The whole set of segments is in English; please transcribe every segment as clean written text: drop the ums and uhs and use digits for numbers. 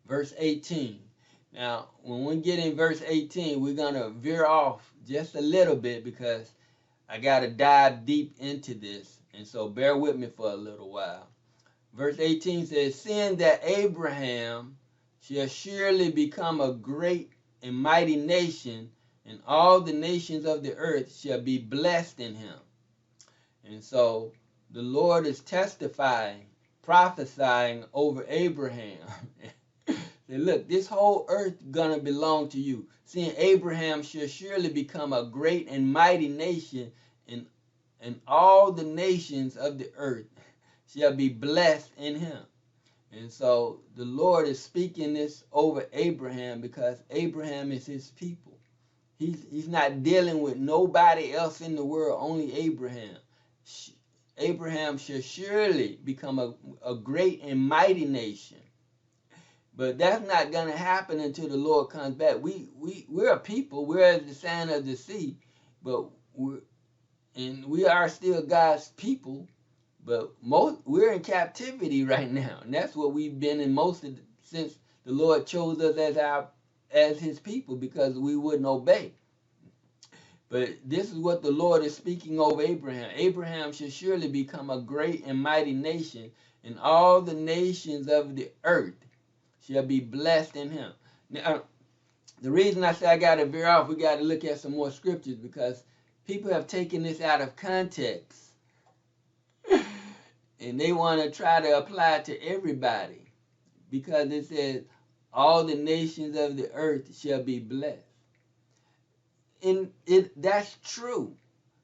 verse 18. Now, when we get in verse 18, we're going to veer off just a little bit because I got to dive deep into this. And so bear with me for a little while. Verse 18 says, seeing that Abraham shall surely become a great and mighty nation, and all the nations of the earth shall be blessed in him. And so the Lord is testifying, prophesying over Abraham. Say, look, this whole earth gonna belong to you. Seeing Abraham shall surely become a great and mighty nation, and all the nations of the earth shall be blessed in him. And so the Lord is speaking this over Abraham because Abraham is his people. He's not dealing with nobody else in the world, only Abraham. Abraham shall surely become a great and mighty nation. But that's not going to happen until the Lord comes back. We're a people. We're as the sand of the sea. But we are still God's people. But we're in captivity right now. And that's what we've been in since the Lord chose us as his people, because we wouldn't obey. But this is what the Lord is speaking over Abraham. Abraham shall surely become a great and mighty nation, and all the nations of the earth shall be blessed in him. Now, the reason I say I got to veer off, we got to look at some more scriptures, because people have taken this out of context. And they want to try to apply it to everybody, because it says all the nations of the earth shall be blessed. And that's true,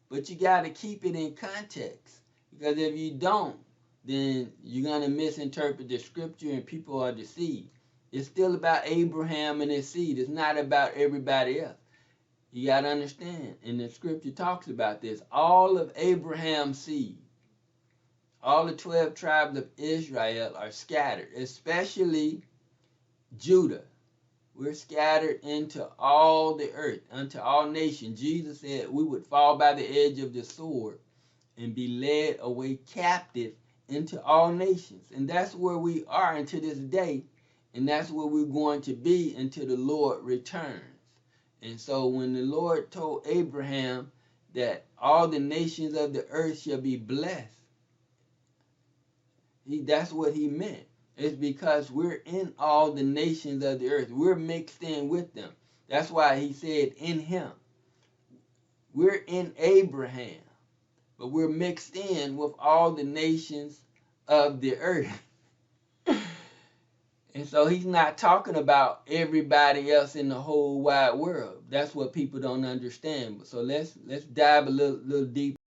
but you got to keep it in context, because if you don't, then you're going to misinterpret the scripture and people are deceived. It's still about Abraham and his seed. It's not about everybody else. You got to understand, and the scripture talks about this, all of Abraham's seed, all the 12 tribes of Israel are scattered, especially Judah. We're scattered into all the earth, unto all nations. Jesus said we would fall by the edge of the sword and be led away captive into all nations. And that's where we are until this day. And that's where we're going to be until the Lord returns. And so when the Lord told Abraham that all the nations of the earth shall be blessed, that's what he meant. It's because we're in all the nations of the earth. We're mixed in with them. That's why he said in him. We're in Abraham, but we're mixed in with all the nations of the earth. And so he's not talking about everybody else in the whole wide world. That's what people don't understand. So let's dive a little deeper.